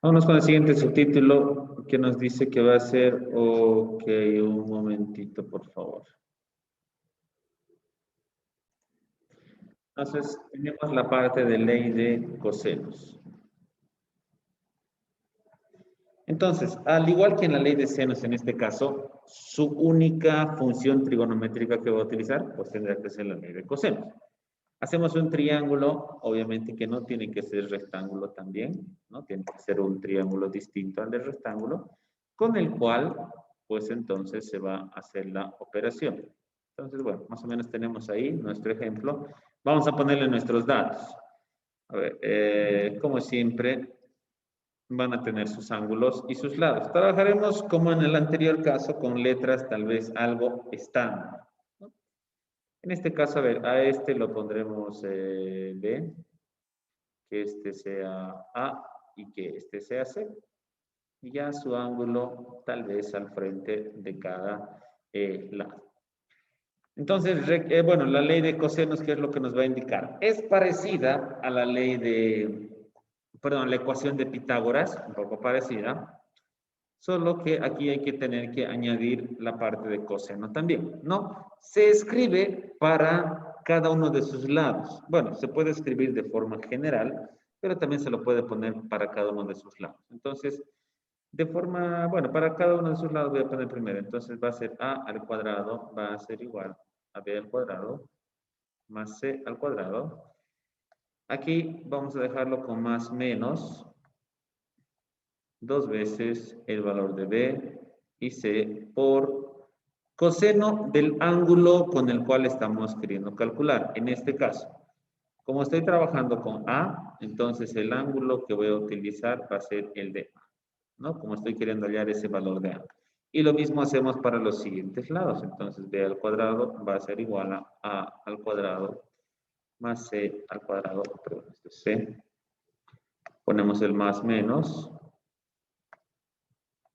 Vámonos con el siguiente subtítulo que nos dice que va a ser, ok, un momentito, por favor. Entonces, tenemos la parte de ley de cosenos. Entonces, al igual que en la ley de senos, en este caso, su única función trigonométrica que va a utilizar, pues tendrá que ser la ley de cosenos. Hacemos un triángulo, obviamente que no tiene que ser rectángulo también, ¿no? Tiene que ser un triángulo distinto al del rectángulo, con el cual, pues entonces se va a hacer la operación. Entonces, bueno, más o menos tenemos ahí nuestro ejemplo. Vamos a ponerle nuestros datos. A ver, como siempre, van a tener sus ángulos y sus lados. Trabajaremos como en el anterior caso con letras tal vez algo estándar. ¿No? En este caso, a ver, a este lo pondremos B, que este sea A y que este sea C. Y ya su ángulo tal vez al frente de cada lado. Entonces, bueno, la ley de cosenos, ¿qué es lo que nos va a indicar? Es parecida a la ley de, perdón, la ecuación de Pitágoras, un poco parecida, solo que aquí hay que tener que añadir la parte de coseno también, ¿no? Se escribe para cada uno de sus lados. Bueno, se puede escribir de forma general, pero también se lo puede poner para cada uno de sus lados. Entonces, de forma, bueno, para cada uno de sus lados voy a poner primero. Entonces va a ser a al cuadrado, va a ser igual a b al cuadrado, más c al cuadrado. Aquí vamos a dejarlo con más menos, dos veces el valor de b y c por coseno del ángulo con el cual estamos queriendo calcular. En este caso, como estoy trabajando con a, entonces el ángulo que voy a utilizar va a ser el de a, ¿no? Como estoy queriendo hallar ese valor de a. Y lo mismo hacemos para los siguientes lados. Entonces, b al cuadrado va a ser igual a al cuadrado más c al cuadrado, perdón, esto es c. Ponemos el más menos,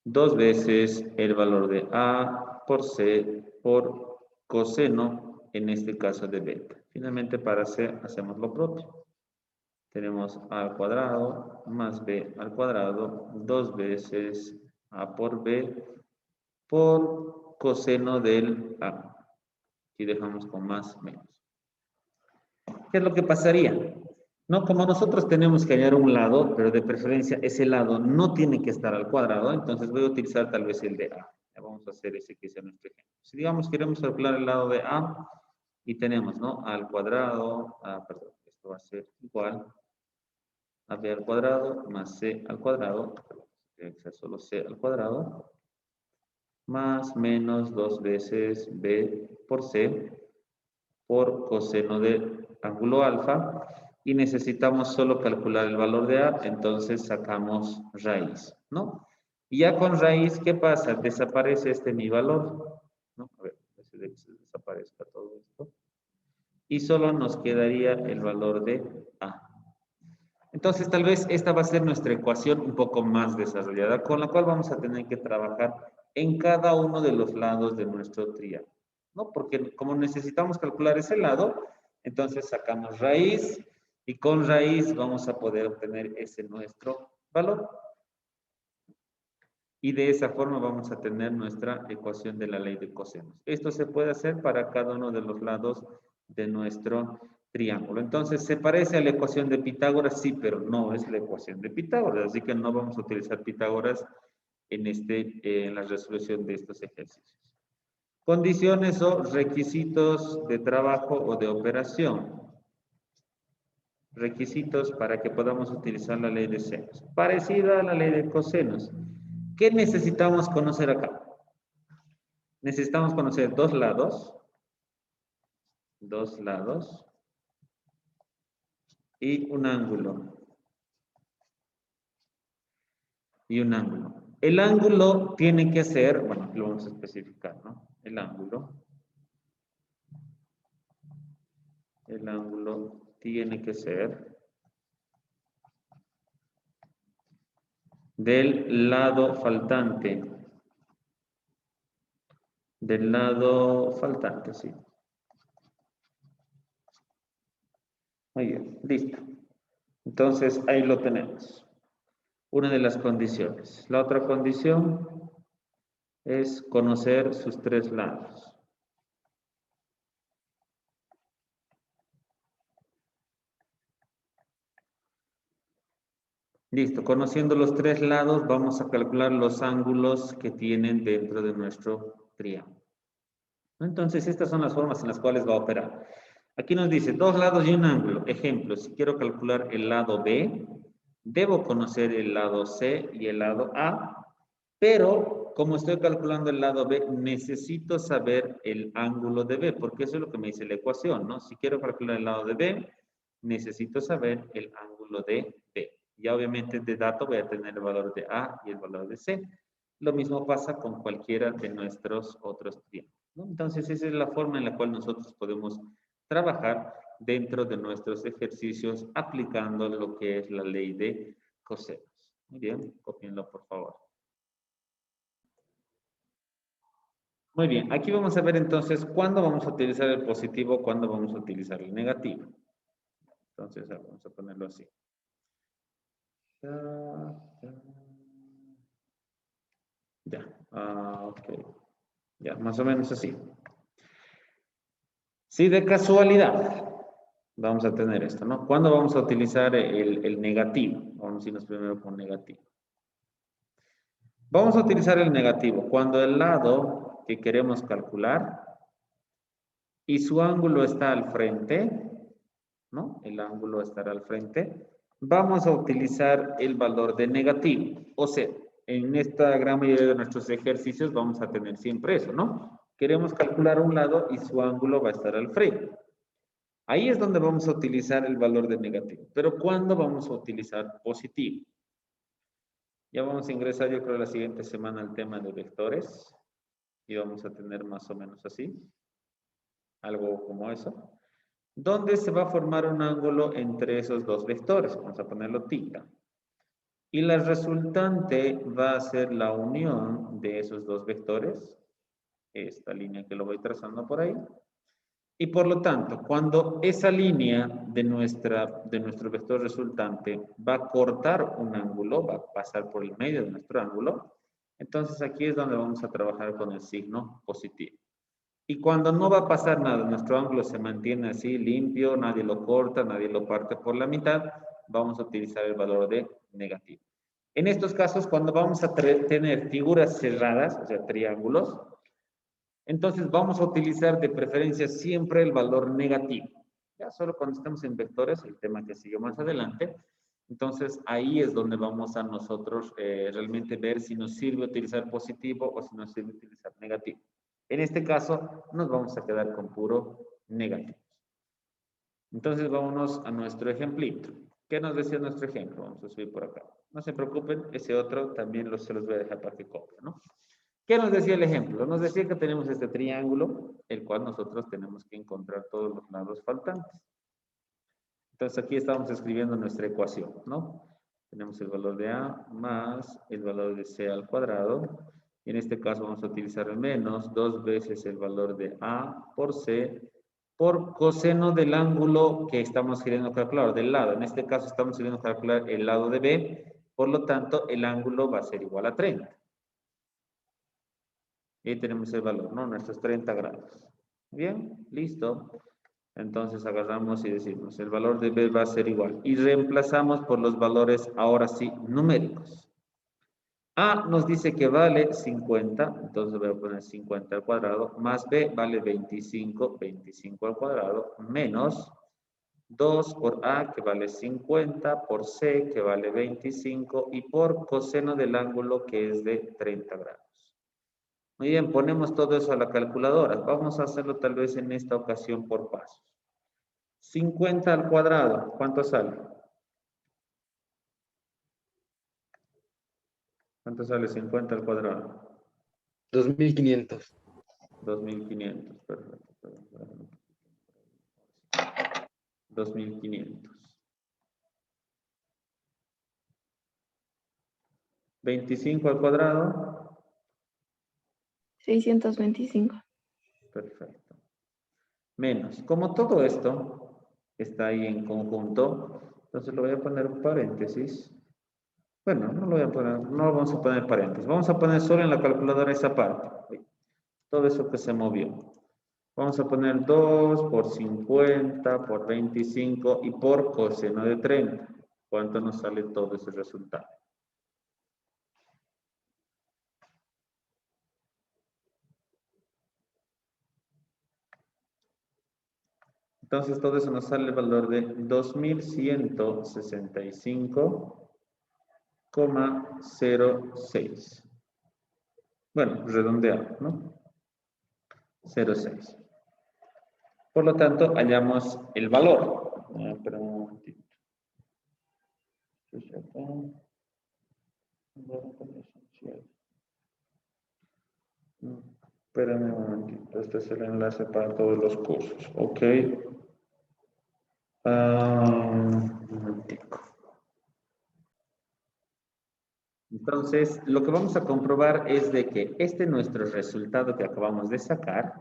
dos veces el valor de a por c por coseno, en este caso de beta. Finalmente, para c hacemos lo propio. Tenemos a al cuadrado más b al cuadrado, dos veces a por b por coseno del a. Aquí dejamos con más menos. ¿Qué es lo que pasaría? No, como nosotros tenemos que hallar un lado, pero de preferencia ese lado no tiene que estar al cuadrado, entonces voy a utilizar tal vez el de a. Ya vamos a hacer ese que sea nuestro ejemplo. Si digamos queremos calcular el lado de a y tenemos, ¿no? A al cuadrado, perdón, esto va a ser igual a b al cuadrado más c al cuadrado, que sea solo c al cuadrado, más menos dos veces b por c por coseno del ángulo alfa y necesitamos solo calcular el valor de a, entonces sacamos raíz, ¿no? Y ya con raíz, ¿qué pasa? Desaparece este mi valor, ¿no? A ver, desaparezca todo esto. Y solo nos quedaría el valor de a. Entonces, tal vez esta va a ser nuestra ecuación un poco más desarrollada, con la cual vamos a tener que trabajar en cada uno de los lados de nuestro triángulo, ¿no? Porque como necesitamos calcular ese lado, entonces sacamos raíz y con raíz vamos a poder obtener ese nuestro valor. Y de esa forma vamos a tener nuestra ecuación de la ley de cosenos. Esto se puede hacer para cada uno de los lados de nuestro triángulo. Entonces, ¿se parece a la ecuación de Pitágoras? Sí, pero no es la ecuación de Pitágoras, así que no vamos a utilizar Pitágoras en la resolución de estos ejercicios. Condiciones o requisitos de trabajo o de operación. Requisitos para que podamos utilizar la ley de senos. Parecida a la ley de cosenos. ¿Qué necesitamos conocer acá? Necesitamos conocer dos lados y un ángulo. Y un ángulo. El ángulo tiene que ser, bueno, lo vamos a especificar, ¿no? El ángulo tiene que ser del lado faltante. Del lado faltante, sí. Muy bien, listo. Entonces, ahí lo tenemos. Una de las condiciones. La otra condición es conocer sus tres lados. Listo, conociendo los tres lados, vamos a calcular los ángulos que tienen dentro de nuestro triángulo. Entonces, estas son las formas en las cuales va a operar. Aquí nos dice dos lados y un ángulo. Ejemplo, si quiero calcular el lado B, debo conocer el lado C y el lado A, pero como estoy calculando el lado B, necesito saber el ángulo de B, porque eso es lo que me dice la ecuación, ¿no? Si quiero calcular el lado de B, necesito saber el ángulo de B. Ya obviamente de dato voy a tener el valor de A y el valor de C. Lo mismo pasa con cualquiera de nuestros otros triángulos, ¿no? Entonces, esa es la forma en la cual nosotros podemos trabajar dentro de nuestros ejercicios aplicando lo que es la ley de cosenos. Muy bien, cópienlo por favor. Muy bien, aquí vamos a ver entonces cuándo vamos a utilizar el positivo, cuándo vamos a utilizar el negativo. Entonces, vamos a ponerlo así. Ya, ok. Ya, más o menos así. Si de casualidad vamos a tener esto, ¿no? ¿Cuándo vamos a utilizar el negativo? Vamos a irnos primero con negativo. Vamos a utilizar el negativo cuando el lado que queremos calcular y su ángulo está al frente, ¿no? El ángulo estará al frente. Vamos a utilizar el valor de negativo. O sea, en esta gran mayoría de nuestros ejercicios vamos a tener siempre eso, ¿no? Queremos calcular un lado y su ángulo va a estar al frente. Ahí es donde vamos a utilizar el valor de negativo. Pero ¿cuándo vamos a utilizar positivo? Ya vamos a ingresar, yo creo, la siguiente semana al tema de vectores. Y vamos a tener más o menos así. Algo como eso. ¿Dónde se va a formar un ángulo entre esos dos vectores? Vamos a ponerlo θ. Y la resultante va a ser la unión de esos dos vectores. Esta línea que lo voy trazando por ahí. Y por lo tanto, cuando esa línea de nuestro vector resultante va a cortar un ángulo, va a pasar por el medio de nuestro ángulo, entonces aquí es donde vamos a trabajar con el signo positivo. Y cuando no va a pasar nada, nuestro ángulo se mantiene así limpio, nadie lo corta, nadie lo parte por la mitad, vamos a utilizar el valor de negativo. En estos casos, cuando vamos a tener figuras cerradas, o sea, triángulos, entonces vamos a utilizar de preferencia siempre el valor negativo. Ya solo cuando estamos en vectores, el tema que sigue más adelante, entonces ahí es donde vamos a nosotros realmente ver si nos sirve utilizar positivo o si nos sirve utilizar negativo. En este caso nos vamos a quedar con puro negativo. Entonces vámonos a nuestro ejemplito. ¿Qué nos decía nuestro ejemplo? Vamos a subir por acá. No se preocupen, ese otro también se los voy a dejar para que copien, ¿no? ¿Qué nos decía el ejemplo? Nos decía que tenemos este triángulo, el cual nosotros tenemos que encontrar todos los lados faltantes. Entonces aquí estamos escribiendo nuestra ecuación, ¿no? Tenemos el valor de A más el valor de C al cuadrado. Y en este caso vamos a utilizar el menos 2 veces el valor de A por C por coseno del ángulo que estamos queriendo calcular, del lado. En este caso estamos queriendo calcular el lado de B, por lo tanto el ángulo va a ser igual a 30. Y tenemos el valor, ¿no? Nuestros 30 grados. Bien, listo. Entonces agarramos y decimos, el valor de B va a ser igual. Y reemplazamos por los valores, ahora sí, numéricos. A nos dice que vale 50, entonces voy a poner 50 al cuadrado, más B vale 25, 25 al cuadrado, menos 2 por A, que vale 50, por C, que vale 25, y por coseno del ángulo, que es de 30 grados. Muy bien, ponemos todo eso a la calculadora. Vamos a hacerlo tal vez en esta ocasión por pasos. 50 al cuadrado, ¿cuánto sale? ¿Cuánto sale 50 al cuadrado? 2500. 2500, perfecto. 2500. 25 al cuadrado. 625. Perfecto. Menos. Como todo esto está ahí en conjunto, entonces lo voy a poner un paréntesis. Bueno, no lo voy a poner, no lo vamos a poner paréntesis. Vamos a poner solo en la calculadora esa parte. Todo eso que se movió. Vamos a poner 2 por 50 por 25 y por coseno de 30. ¿Cuánto nos sale todo ese resultado? Entonces todo eso nos sale el valor de 2165,06. Bueno, redondeado, ¿no? 0,6. Por lo tanto, hallamos el valor. Espera un momentito. Espérame un momentito. Este es el enlace para todos los cursos. Ok. Un momentico. Entonces, lo que vamos a comprobar es de que este nuestro resultado que acabamos de sacar,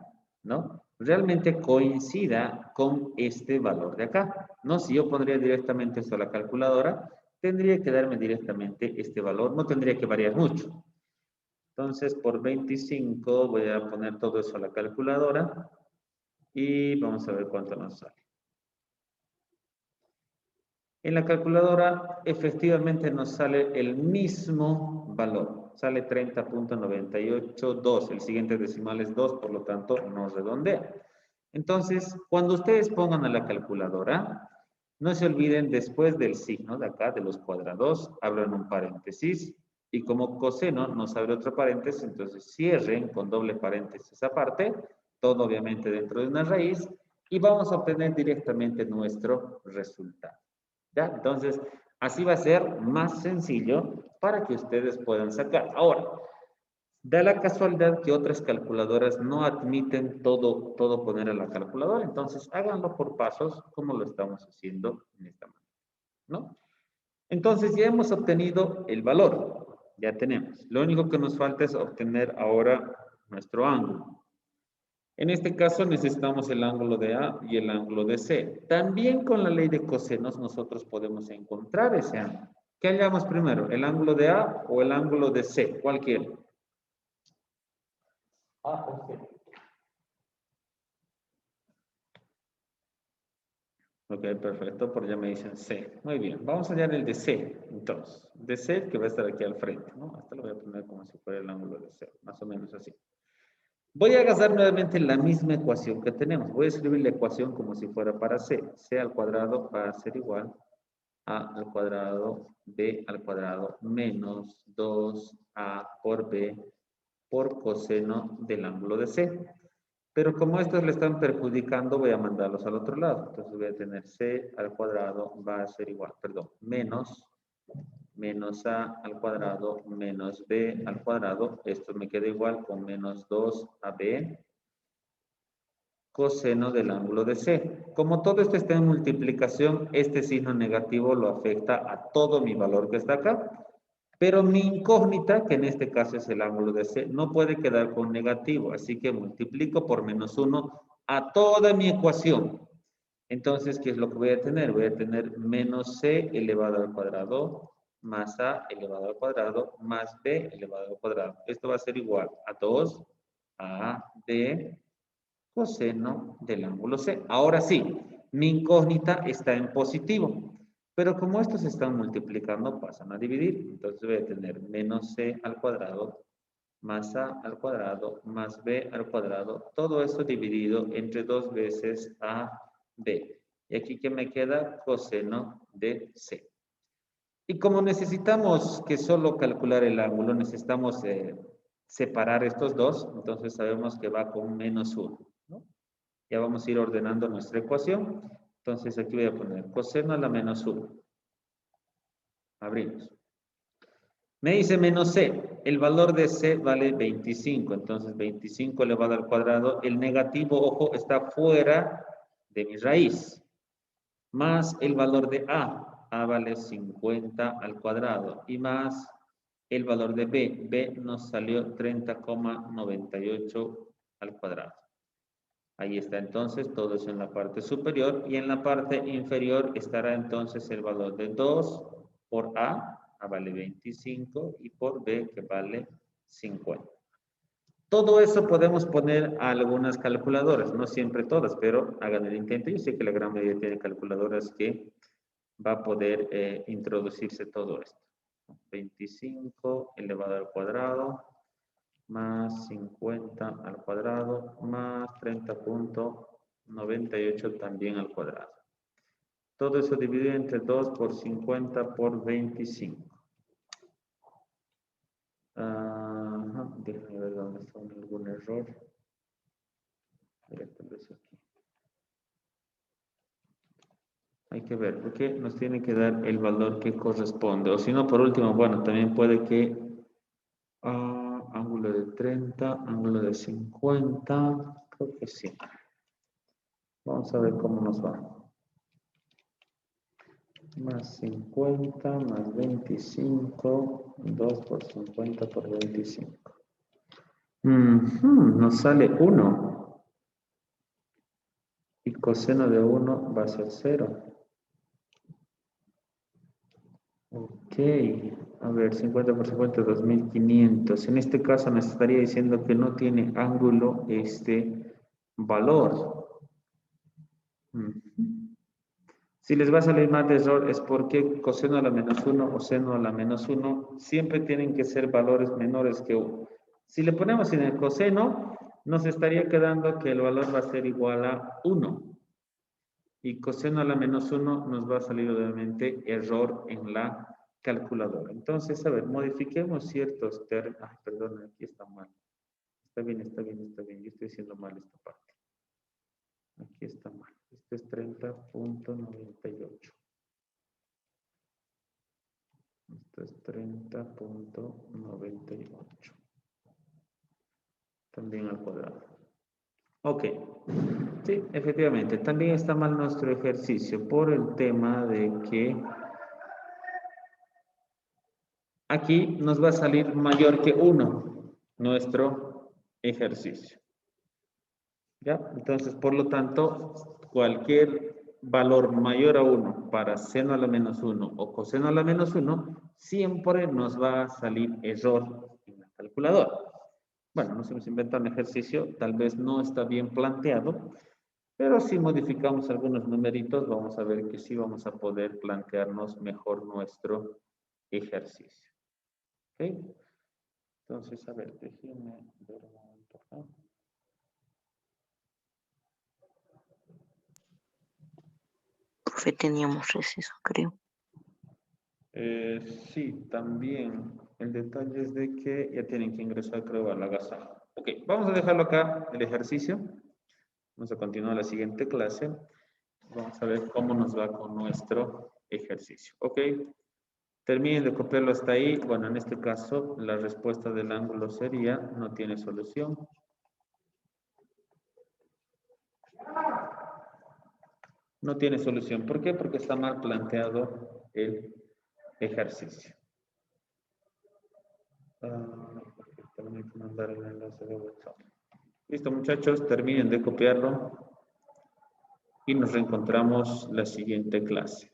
¿no? Realmente coincida con este valor de acá, ¿no? Si yo pondría directamente esto a la calculadora, tendría que darme directamente este valor, no tendría que variar mucho. Entonces, por 25 voy a poner todo eso a la calculadora y vamos a ver cuánto nos sale. En la calculadora efectivamente nos sale el mismo valor, sale 30.982, el siguiente decimal es 2, por lo tanto nos redondea. Entonces, cuando ustedes pongan a la calculadora, no se olviden después del signo de acá, de los cuadrados, abran un paréntesis y como coseno nos abre otro paréntesis, entonces cierren con doble paréntesis esa parte, todo obviamente dentro de una raíz y vamos a obtener directamente nuestro resultado. ¿Ya? Entonces, así va a ser más sencillo para que ustedes puedan sacar. Ahora, da la casualidad que otras calculadoras no admiten todo poner a la calculadora, entonces háganlo por pasos como lo estamos haciendo en esta manera, ¿no? Entonces ya hemos obtenido el valor, ya tenemos. Lo único que nos falta es obtener ahora nuestro ángulo. En este caso necesitamos el ángulo de A y el ángulo de C. También con la ley de cosenos nosotros podemos encontrar ese ángulo. ¿Qué hallamos primero? ¿El ángulo de A o el ángulo de C? ¿Cuál quiere? A o C. Ok, perfecto, por ya me dicen C. Muy bien, vamos a hallar el de C, entonces. De C que va a estar aquí al frente, ¿no? Hasta lo voy a poner como si fuera el ángulo de C, más o menos así. Voy a agarrar nuevamente la misma ecuación que tenemos. Voy a escribir la ecuación como si fuera para C. C al cuadrado va a ser igual a al cuadrado b al cuadrado menos 2a por b por coseno del ángulo de C. Pero como estos le están perjudicando, voy a mandarlos al otro lado. Entonces voy a tener c al cuadrado va a ser igual, perdón, menos a al cuadrado menos b al cuadrado. Esto me queda igual con menos 2ab coseno del ángulo de C. Como todo esto está en multiplicación, este signo negativo lo afecta a todo mi valor que está acá. Pero mi incógnita, que en este caso es el ángulo de C, no puede quedar con negativo. Así que multiplico por menos 1 a toda mi ecuación. Entonces, ¿qué es lo que voy a tener? Voy a tener menos C elevado al cuadrado más A elevado al cuadrado más B elevado al cuadrado. Esto va a ser igual a 2 a D coseno del ángulo C. Ahora sí, mi incógnita está en positivo, pero como estos se están multiplicando, pasan a dividir. Entonces voy a tener menos C al cuadrado más A al cuadrado más B al cuadrado. Todo esto dividido entre 2 veces A, B. Y aquí que me queda coseno de C. Y como necesitamos que solo calcular el ángulo, necesitamos separar estos dos, entonces sabemos que va con menos 1, ¿no? Ya vamos a ir ordenando nuestra ecuación. Entonces aquí voy a poner coseno a la menos 1. Abrimos. Me dice menos c. El valor de c vale 25. Entonces 25 elevado al cuadrado. El negativo, ojo, está fuera de mi raíz. Más el valor de a. A vale 50 al cuadrado. Y más el valor de b. B nos salió 30,98 al cuadrado. Ahí está entonces, todo eso en la parte superior y en la parte inferior estará entonces el valor de 2 por A A vale 25 y por B que vale 50. Todo eso podemos poner a algunas calculadoras, no siempre todas, pero hagan el intento. Yo sé que la gran mayoría tiene calculadoras que va a poder introducirse todo esto. 25 elevado al cuadrado más 50 al cuadrado más 30.98 también al cuadrado. Todo eso dividido entre 2 por 50 por 25. Déjame ver dónde está algún error. Aquí. Hay que ver, porque nos tiene que dar el valor que corresponde. O si no, por último, bueno, también puede que ángulo de 30, ángulo de 50. Creo que sí. Vamos a ver cómo nos va. Más 50, más 25, 2 por 50 por 25. Nos sale 1. Y coseno de 1 va a ser 0. Ok. A ver, 50 por 50, 2500. En este caso nos estaría diciendo que no tiene ángulo este valor. Si les va a salir más de error es porque coseno a la menos 1 o seno a la menos 1 siempre tienen que ser valores menores que 1. Si le ponemos en el coseno, nos estaría quedando que el valor va a ser igual a 1. Y coseno a la menos 1 nos va a salir obviamente error en la calculadora. Entonces, a ver, modifiquemos ciertos términos. Ay, perdón, aquí está mal. Está bien, está bien, está bien. Yo estoy haciendo mal esta parte. Aquí está mal. Este es 30.98. Esto es 30.98. También al cuadrado. Ok. Sí, efectivamente. También está mal nuestro ejercicio por el tema de que aquí nos va a salir mayor que 1 nuestro ejercicio. ¿Ya? Entonces, por lo tanto, cualquier valor mayor a 1 para seno a la menos 1 o coseno a la menos 1, siempre nos va a salir error en la calculadora. Bueno, nos hemos inventado un ejercicio, tal vez no está bien planteado, pero si modificamos algunos numeritos, vamos a ver que sí vamos a poder plantearnos mejor nuestro ejercicio. ¿Ok? Entonces, a ver, déjenme ver un momento acá. Profe, teníamos receso, creo. Sí, también. El detalle es de que ya tienen que ingresar, creo, a la agasajo. Ok, vamos a dejarlo acá, el ejercicio. Vamos a continuar la siguiente clase. Vamos a ver cómo nos va con nuestro ejercicio. Ok, terminen de copiarlo hasta ahí. Bueno, en este caso, la respuesta del ángulo sería, no tiene solución. No tiene solución. ¿Por qué? Porque está mal planteado el ejercicio. También hay que mandar el enlace de WhatsApp. Listo, muchachos, terminen de copiarlo y nos reencontramos la siguiente clase.